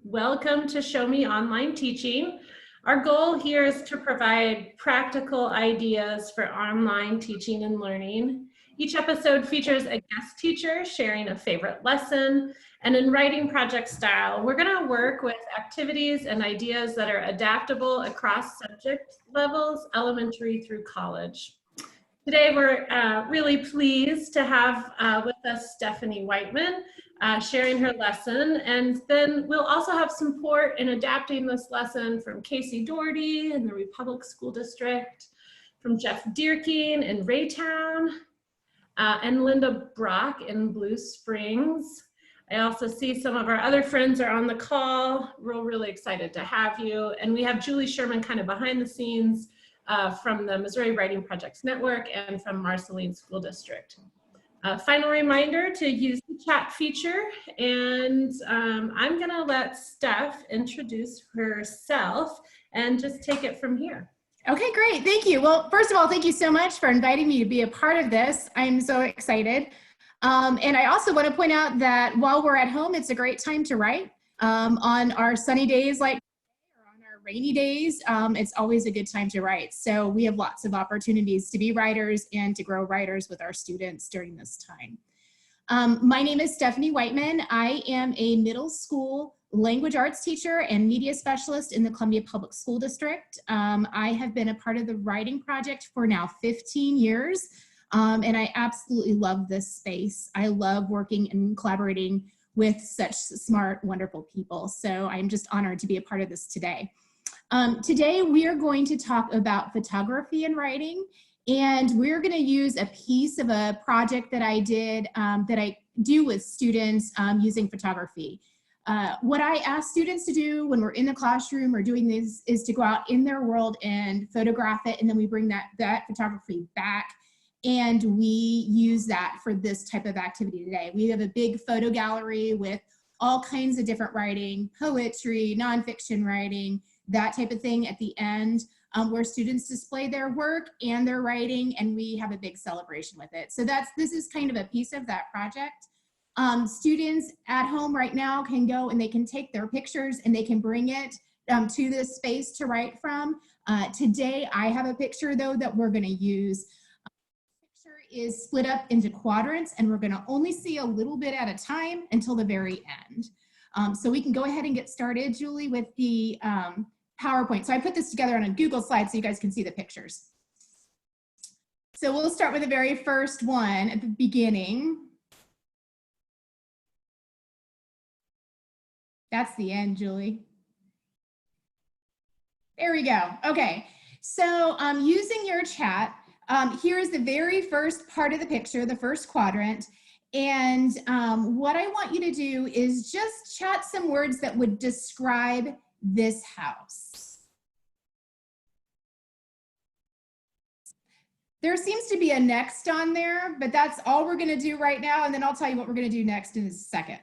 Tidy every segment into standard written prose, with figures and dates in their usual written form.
Welcome to Show Me Online Teaching. Our goal here is to provide practical ideas for online teaching and learning. Each episode features a guest teacher sharing a favorite lesson, and in writing project style, we're going to work with activities and ideas that are adaptable across subject levels, elementary through college. Today, we're really pleased to have with us Stephanie Wightman sharing her lesson. And then we'll also have support in adapting this lesson from Casey Doherty in the Republic School District, from Jeff Dierking in Raytown, and Linda Brock in Blue Springs. I also see some of our other friends are on the call. We're really excited to have you. And we have Julie Sherman kind of behind the scenes from the Missouri Writing Projects Network and from Marceline School District. Final reminder to use the chat feature, and I'm gonna let Steph introduce herself and just take it from here. Okay, great, thank you. Well, first of all, thank you so much for inviting me to be a part of this. I'm so excited. And I also want to point out that while we're at home, it's a great time to write. On our sunny days like rainy days, it's always a good time to write. So we have lots of opportunities to be writers and to grow writers with our students during this time. My name is Stephanie Wightman. I am a middle school language arts teacher and media specialist in the Columbia Public School District. I have been a part of the writing project for now 15 years, and I absolutely love this space. I love working and collaborating with such smart, wonderful people. So I'm just honored to be a part of this today. Today we are going to talk about photography and writing, and we're going to use a piece of a project that I did that I do with students using photography. What I ask students to do when we're in the classroom or doing this is to go out in their world and photograph it, and then we bring that photography back and we use that for this type of activity today. We have a big photo gallery with all kinds of different writing, poetry, nonfiction writing, that type of thing at the end, where students display their work and their writing, and we have a big celebration with it. So this is kind of a piece of that project. Students at home right now can go and they can take their pictures and they can bring it to this space to write from. Today, I have a picture though that we're gonna use. The picture is split up into quadrants, and we're gonna only see a little bit at a time until the very end. So we can go ahead and get started, Julie, with the PowerPoint. So I put this together on a Google slide so you guys can see the pictures. So we'll start with the very first one at the beginning. That's the end, Julie. There we go. Okay, so using your chat, here is the very first part of the picture, the first quadrant. And what I want you to do is just chat some words that would describe this house. There seems to be a next on there, but that's all we're going to do right now. And then I'll tell you what we're going to do next in a second.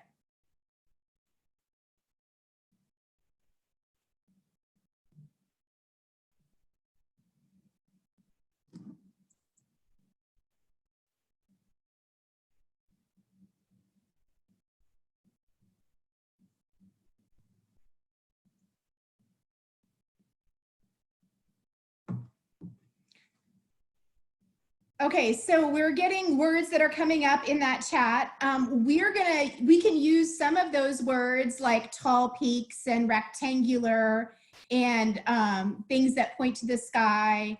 Okay, so we're getting words that are coming up in that chat. We can use some of those words like tall peaks and rectangular and things that point to the sky.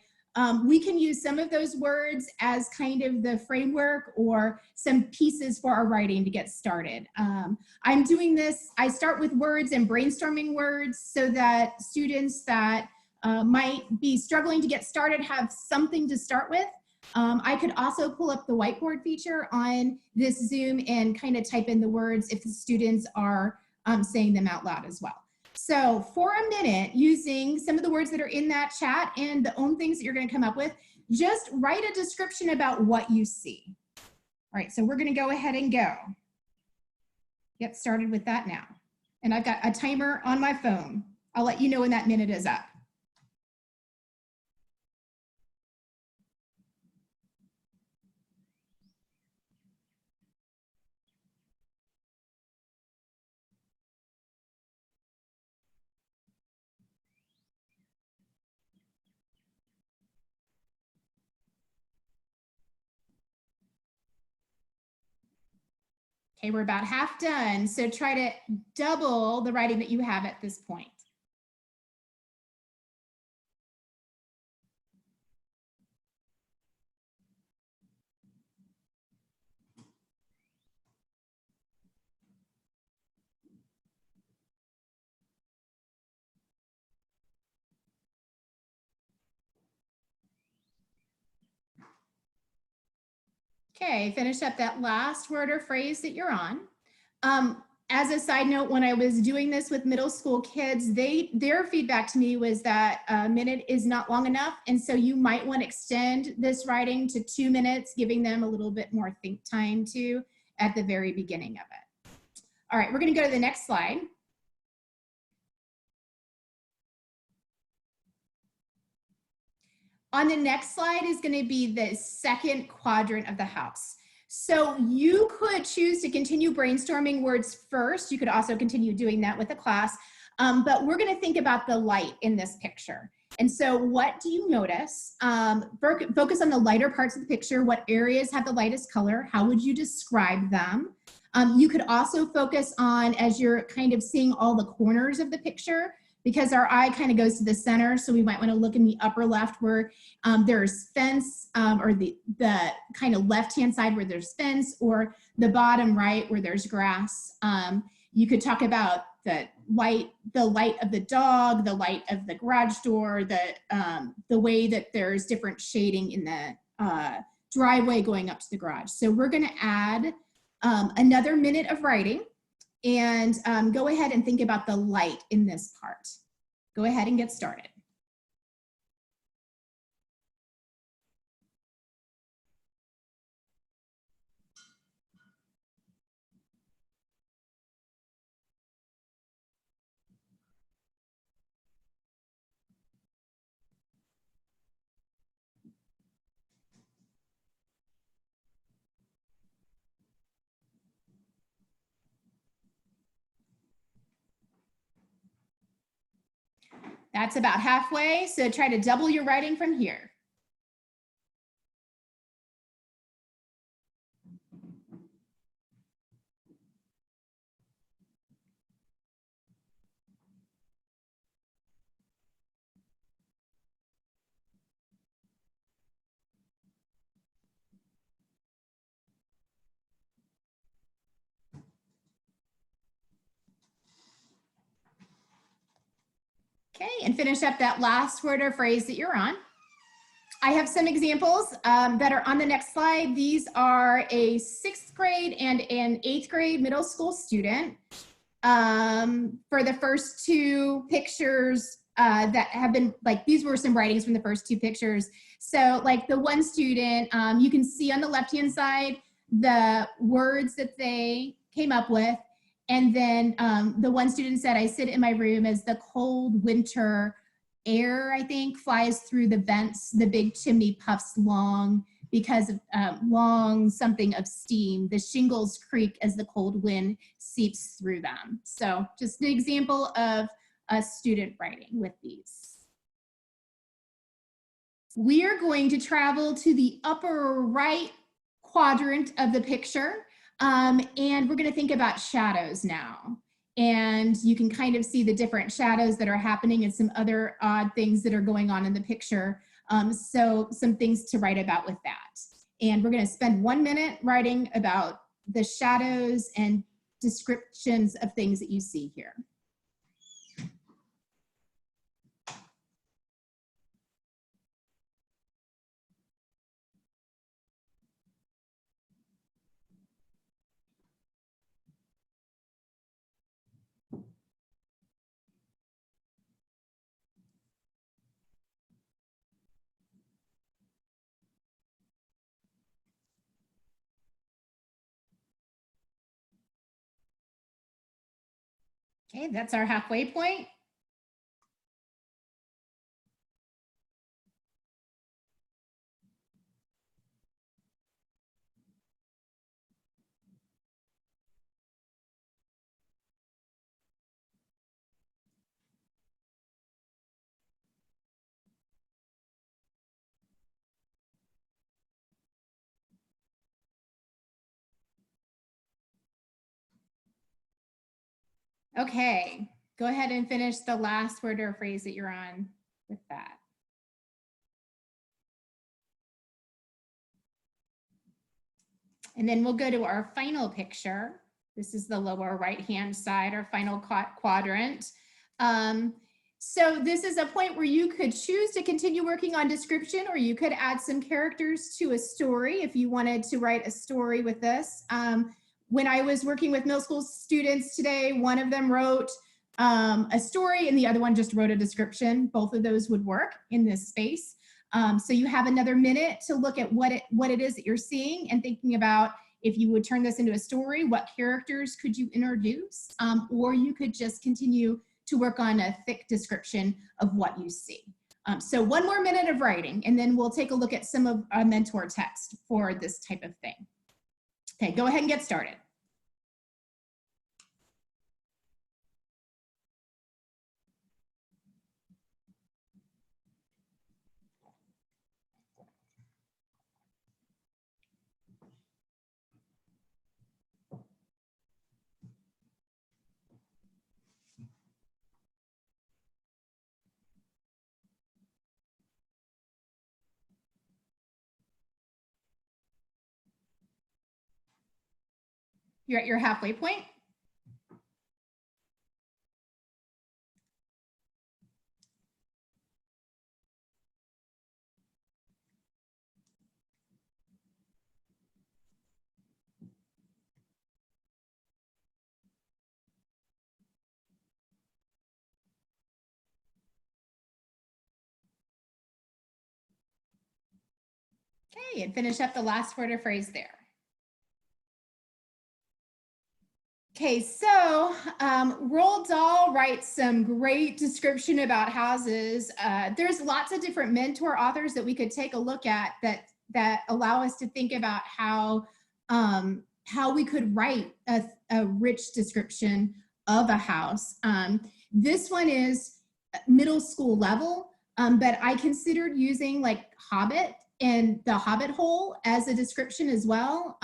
We can use some of those words as kind of the framework or some pieces for our writing to get started. I'm doing this, I start with words and brainstorming words so that students that might be struggling to get started have something to start with. I could also pull up the whiteboard feature on this Zoom and kind of type in the words if the students are saying them out loud as well. So for a minute, using some of the words that are in that chat and the own things that you're going to come up with, just write a description about what you see. All right, so we're going to go ahead and get started with that now. And I've got a timer on my phone. I'll let you know when that minute is up. Okay, we're about half done. So try to double the writing that you have at this point. Okay, finish up that last word or phrase that you're on. As a side note, when I was doing this with middle school kids, their feedback to me was that a minute is not long enough. And so you might want to extend this writing to 2 minutes, giving them a little bit more think time too at the very beginning of it. All right, we're going to go to the next slide. On the next slide is going to be the second quadrant of the house. So you could choose to continue brainstorming words first. You could also continue doing that with the class, but we're going to think about the light in this picture. And so what do you notice? Focus on the lighter parts of the picture. What areas have the lightest color? How would you describe them? You could also focus on, as you're kind of seeing all the corners of the picture, because our eye kind of goes to the center. So we might want to look in the upper left where there's fence, or the kind of left-hand side where there's fence, or the bottom right where there's grass. You could talk about the light of the dog, the light of the garage door, the way that there's different shading in the driveway going up to the garage. So we're going to add another minute of writing. And go ahead and think about the light in this part. Go ahead and get started. That's about halfway, so try to double your writing from here. Okay, and finish up that last word or phrase that you're on. I have some examples that are on the next slide. These are a 6th grade and an 8th grade middle school student. For the first 2 pictures that have been, like, these were some writings from the first 2 pictures. So like the one student, you can see on the left-hand side the words that they came up with. And then the one student said, I sit in my room as the cold winter air, I think, flies through the vents, the big chimney puffs long because of long something of steam. The shingles creak as the cold wind seeps through them. So just an example of a student writing with these. We are going to travel to the upper right quadrant of the picture. And we're going to think about shadows now. And you can kind of see the different shadows that are happening and some other odd things that are going on in the picture. So some things to write about with that. And we're going to spend 1 minute writing about the shadows and descriptions of things that you see here. Okay, that's our halfway point. Okay, go ahead and finish the last word or phrase that you're on with that. And then we'll go to our final picture. This is the lower right-hand side, our final quadrant. So this is a point where you could choose to continue working on description, or you could add some characters to a story if you wanted to write a story with this. When I was working with middle school students today, one of them wrote a story and the other one just wrote a description. Both of those would work in this space. So you have another minute to look at what it is that you're seeing and thinking about if you would turn this into a story, what characters could you introduce? Or you could just continue to work on a thick description of what you see. So one more minute of writing, and then we'll take a look at some of our mentor text for this type of thing. Okay, go ahead and get started. You're at your halfway point. Okay, and finish up the last word or phrase there. Okay, so Roald Dahl writes some great description about houses. There's lots of different mentor authors that we could take a look at that allow us to think about how we could write a rich description of a house. This one is middle school level, but I considered using like Hobbit and the Hobbit hole as a description as well.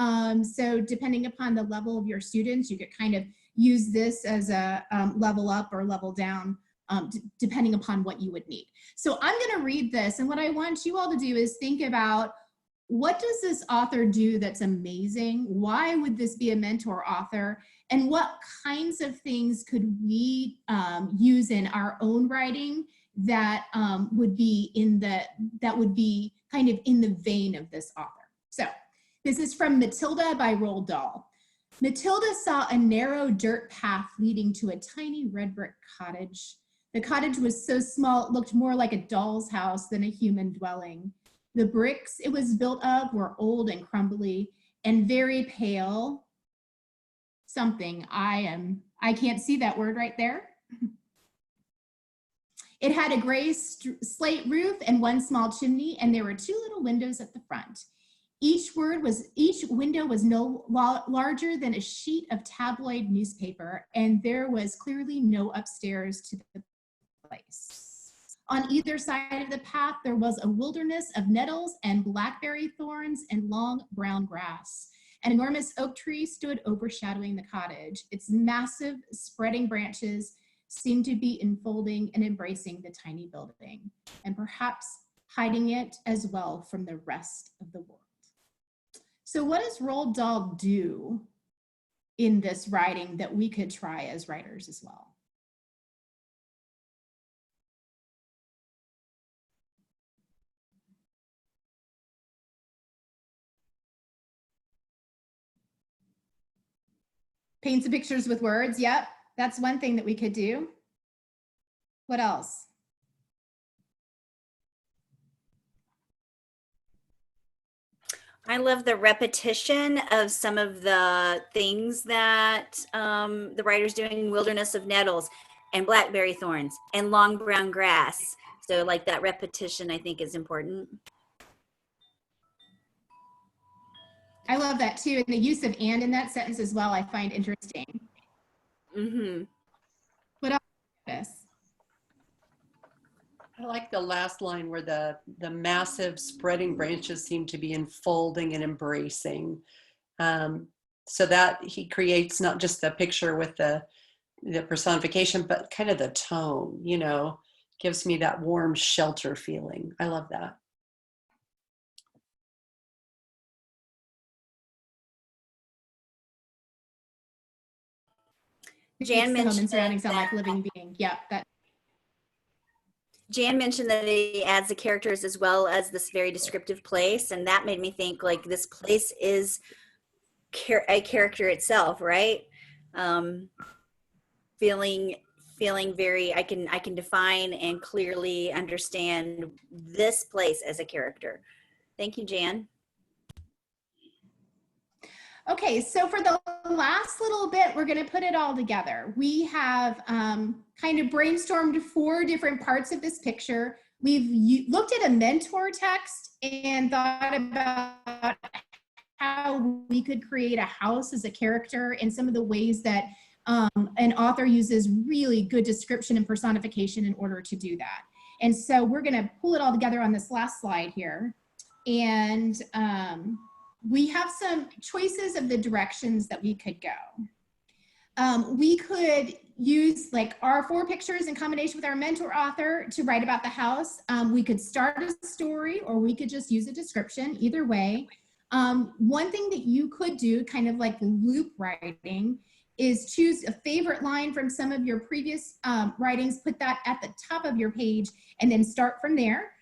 So depending upon the level of your students, you could kind of use this as a level up or level down, depending upon what you would need. So I'm gonna read this, and what I want you all to do is think about, what does this author do that's amazing? Why would this be a mentor author? And what kinds of things could we use in our own writing that would be kind of in the vein of this author? So this is from Matilda by Roald Dahl. Matilda saw a narrow dirt path leading to a tiny red brick cottage. The cottage was so small it looked more like a doll's house than a human dwelling. The bricks it was built of were old and crumbly and very pale. Something, I can't see that word right there. It had a gray slate roof and one small chimney, and there were two little windows at the front. Each window was no larger than a sheet of tabloid newspaper, and there was clearly no upstairs to the place. On either side of the path, there was a wilderness of nettles and blackberry thorns and long brown grass. An enormous oak tree stood overshadowing the cottage. Its massive spreading branches seemed to be enfolding and embracing the tiny building, and perhaps hiding it as well from the rest of the world. So what does Roald Dahl do in this writing that we could try as writers as well? Paint some pictures with words. Yep, that's one thing that we could do. What else? I love the repetition of some of the things that the writer's doing: wilderness of nettles and blackberry thorns and long brown grass. So like that repetition, I think, is important. I love that too. And the use of "and" in that sentence as well, I find interesting. Mm-hmm. What else? I like the last line where the massive spreading branches seem to be enfolding and embracing. So that he creates not just the picture with the the personification, but kind of the tone, you know, gives me that warm shelter feeling. I love that. Jan Makes the home and mentioned surroundings sound that, like living being. Yeah, that. Jan mentioned that it adds the characters as well as this very descriptive place, and that made me think like this place is a character itself, right? Feeling very, I can define and clearly understand this place as a character. Thank you, Jan. Okay, so for the last little bit, we're going to put it all together. We have kind of brainstormed 4 different parts of this picture. We've looked at a mentor text and thought about how we could create a house as a character and some of the ways that an author uses really good description and personification in order to do that. And so we're going to pull it all together on this last slide here. And we have some choices of the directions that we could go. We could use like our 4 pictures in combination with our mentor author to write about the house. We could start a story, or we could just use a description, either way. One thing that you could do, kind of like loop writing, is choose a favorite line from some of your previous writings, put that at the top of your page, and then start from there.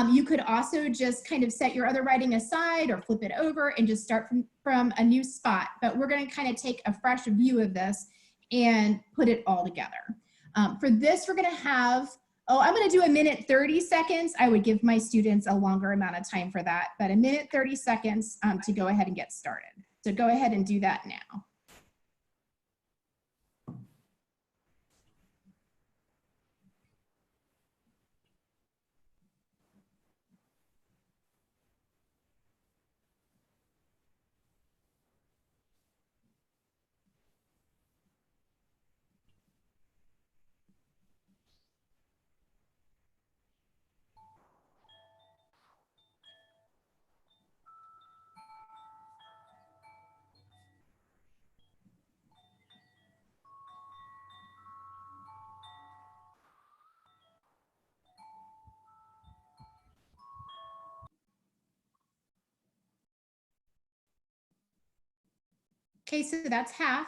You could also just kind of set your other writing aside or flip it over and just start from a new spot. But we're going to kind of take a fresh view of this and put it all together. For this, we're going to have, I'm going to do 1minute 30 seconds. I would give my students a longer amount of time for that, but 1minute 30 seconds to go ahead and get started. So go ahead and do that now. Okay, so that's half.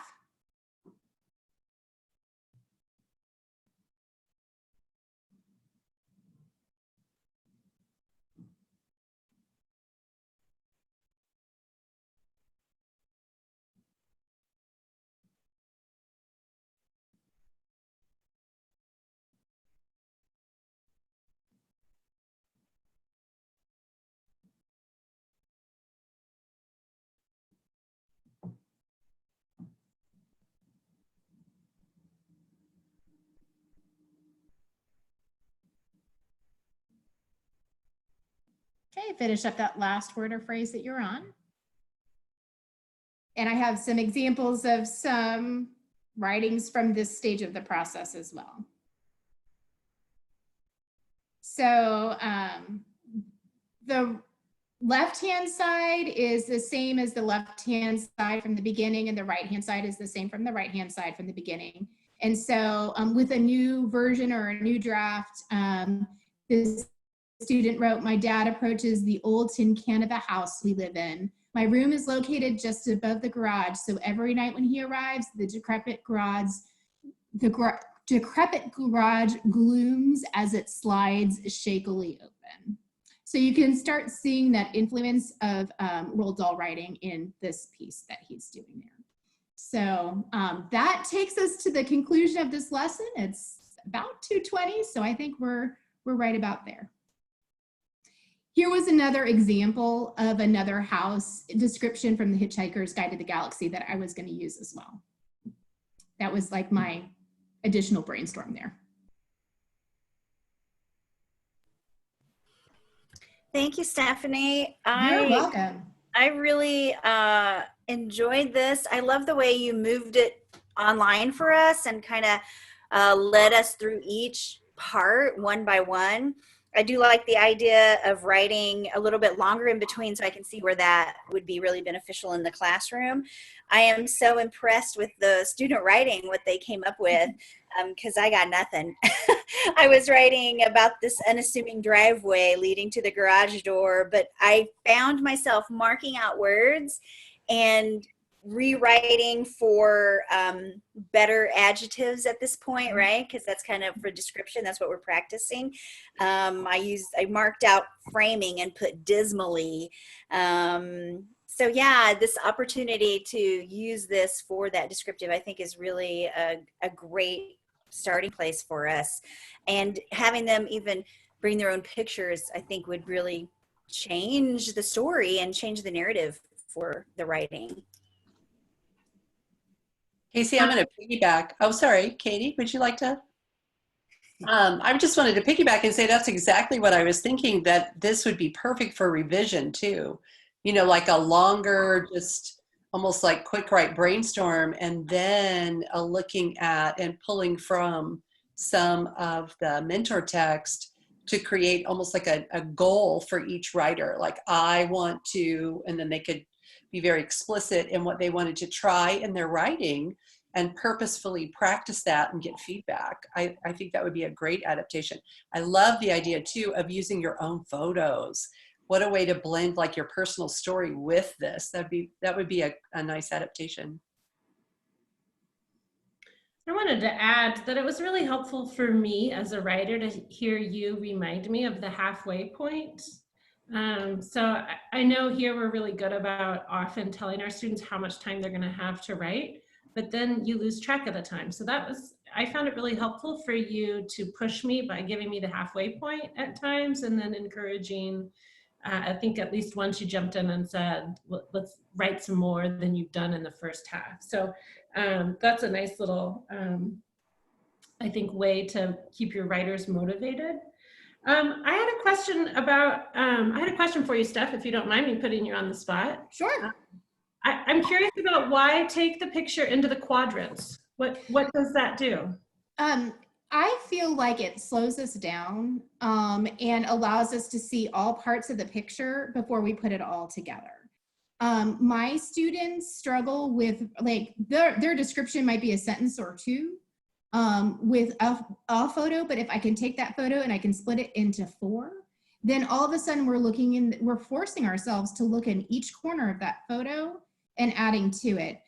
Okay, finish up that last word or phrase that you're on. And I have some examples of some writings from this stage of the process as well. So the left-hand side is the same as the left-hand side from the beginning, and the right-hand side is the same from the right-hand side from the beginning. And so with a new version or a new draft, this student wrote, "My dad approaches the old tin can of a house we live in. My room is located just above the garage, so every night when he arrives, the decrepit garage glooms as it slides shakily open." So you can start seeing that influence of Roald Dahl writing in this piece that he's doing there. So that takes us to the conclusion of this lesson. It's about 2:20, so I think we're right about there. Here was another example of another house description from The Hitchhiker's Guide to the Galaxy that I was going to use as well. That was like my additional brainstorm there. Thank you, Stephanie. You're welcome. I really enjoyed this. I love the way you moved it online for us and kind of led us through each part one by one. I do like the idea of writing a little bit longer in between so I can see where that would be really beneficial in the classroom. I am so impressed with the student writing, what they came up with, because I got nothing. I was writing about this unassuming driveway leading to the garage door, but I found myself marking out words and rewriting for better adjectives at this point, right? Because that's kind of for description, that's what we're practicing. I marked out framing and put dismally. So yeah, this opportunity to use this for that descriptive, I think, is really a great starting place for us. And having them even bring their own pictures, I think, would really change the story and change the narrative for the writing. Casey, I'm going to piggyback. Oh, sorry, Katie, would you like to? I just wanted to piggyback and say that's exactly what I was thinking, that this would be perfect for revision too. You know, like a longer, just almost like quick write brainstorm, and then looking at and pulling from some of the mentor text to create almost like a goal for each writer. Like, I want to, and then they could be very explicit in what they wanted to try in their writing and purposefully practice that and get feedback. I think that would be a great adaptation. I love the idea too of using your own photos. What a way to blend like your personal story with this. That would be a nice adaptation. I wanted to add that it was really helpful for me as a writer to hear you remind me of the halfway point. So I know here we're really good about often telling our students how much time they're going to have to write, but then you lose track of the time. So I found it really helpful for you to push me by giving me the halfway point at times, and then encouraging, I think at least once you jumped in and said, let's write some more than you've done in the first half. So that's a nice little, I think, way to keep your writers motivated. I had a question for you, Steph, if you don't mind me putting you on the spot. Sure. I'm curious about why take the picture into the quadrants. What does that do? I feel like it slows us down and allows us to see all parts of the picture before we put it all together. My students struggle with, like, their description might be a sentence or two with a photo, but if I can take that photo and I can split it into 4, then all of a sudden we're forcing ourselves to look in each corner of that photo and adding to it.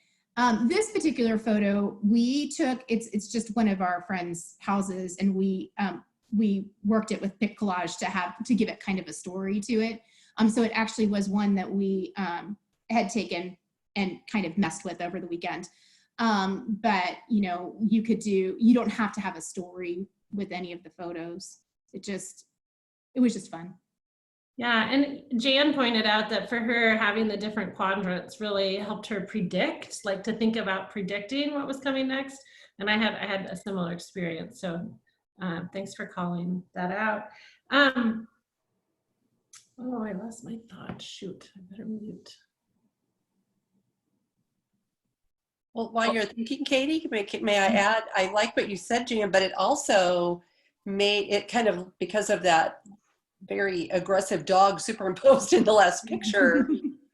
This particular photo we took, it's just one of our friends' houses, and we worked it with Pic Collage to give it kind of a story to it. So it actually was one that we had taken and kind of messed with over the weekend. But you know, you don't have to have a story with any of the photos. It was just fun. Yeah, and Jan pointed out that for her, having the different quadrants really helped her predict, like to think about predicting what was coming next. And I had a similar experience. So thanks for calling that out. Oh, I lost my thought. Shoot, I better mute. Well, while you're thinking, Katie, may I add, I like what you said, Jan, but it also made it kind of, because of that very aggressive dog superimposed in the last picture,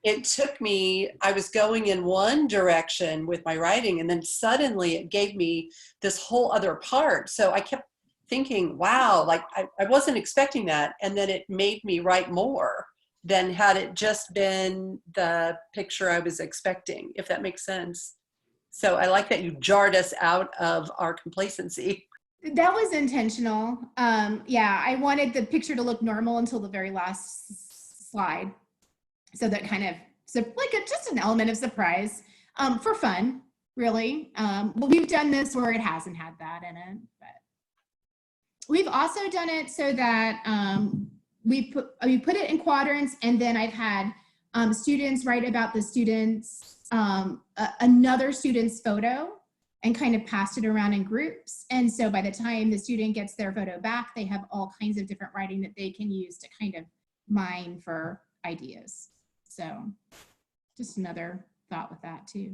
it took me, I was going in one direction with my writing, and then suddenly it gave me this whole other part. So I kept thinking, wow, like I wasn't expecting that. And then it made me write more than had it just been the picture I was expecting, if that makes sense. So I like that you jarred us out of our complacency. That was intentional. Yeah, I wanted the picture to look normal until the very last slide. So that kind of, just an element of surprise for fun, really. We've done this where it hasn't had that in it, but we've also done it so that we put it in quadrants, and then I've had students write about the students, another student's photo, and kind of passed it around in groups. And so by the time the student gets their photo back, they have all kinds of different writing that they can use to kind of mine for ideas. So just another thought with that too.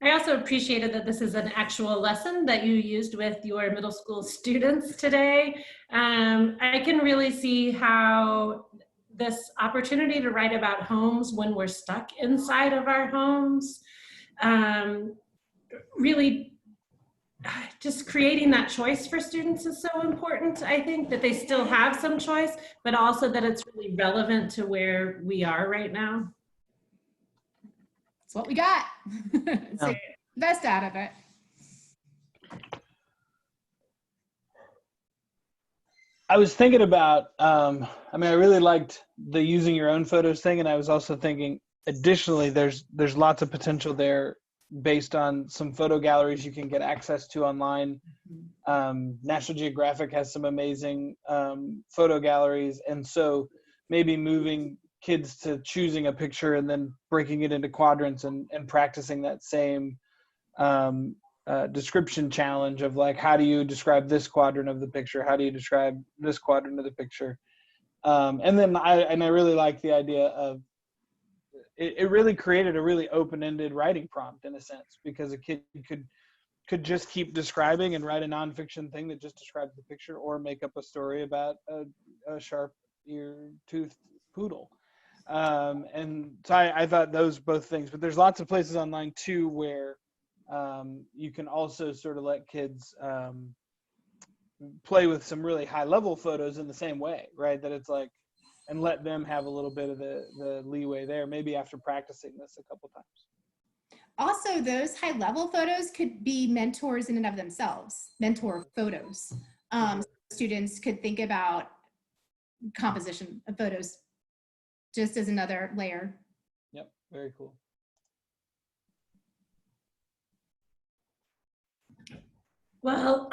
I also appreciated that this is an actual lesson that you used with your middle school students today. I can really see how this opportunity to write about homes when we're stuck inside of our homes, really just creating that choice for students is so important. I think that they still have some choice, but also that it's really relevant to where we are right now. It's what we got. It's Yeah. the best out of it. I was thinking about, I mean, I really liked the using your own photos thing. And I was also thinking, additionally, there's lots of potential there based on some photo galleries you can get access to online. National Geographic has some amazing photo galleries. And so maybe moving kids to choosing a picture and then breaking it into quadrants and practicing that same description challenge of like, how do you describe this quadrant of the picture? How do you describe this quadrant of the picture? And then I really like the idea of it really created a really open-ended writing prompt in a sense, because a kid could just keep describing and write a nonfiction thing that just describes the picture, or make up a story about a sharp ear-toothed poodle. And so I thought those both things, but there's lots of places online too where you can also sort of let kids play with some really high level photos in the same way, right? That it's like, and let them have a little bit of the leeway there, maybe after practicing this a couple times. Also, those high level photos could be mentors in and of themselves, mentor photos. Students could think about composition of photos just as another layer. Yep, very cool. Well,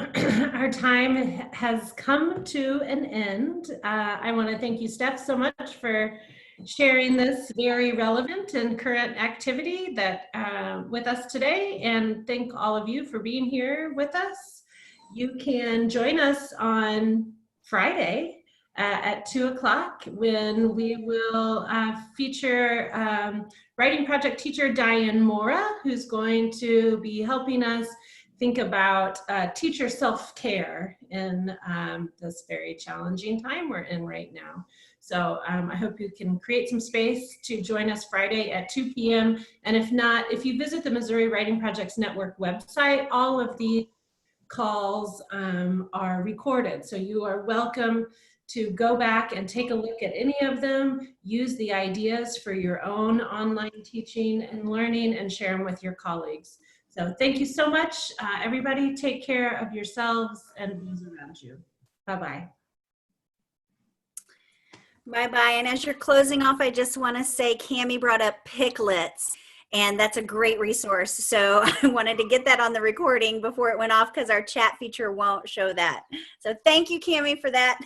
our time has come to an end. I want to thank you, Steph, so much for sharing this very relevant and current activity that with us today, and thank all of you for being here with us. You can join us on Friday at 2 o'clock when we will feature writing project teacher Diane Mora, who's going to be helping us think about teacher self-care in this very challenging time we're in right now. So I hope you can create some space to join us Friday at 2 p.m. And if not, if you visit the Missouri Writing Projects Network website, all of the calls are recorded. So you are welcome to go back and take a look at any of them, use the ideas for your own online teaching and learning, and share them with your colleagues. So thank you so much, everybody. Take care of yourselves and those around you. Bye-bye. Bye-bye. And as you're closing off, I just want to say Cammie brought up Picklets, and that's a great resource. So I wanted to get that on the recording before it went off, because our chat feature won't show that. So thank you, Cammie, for that.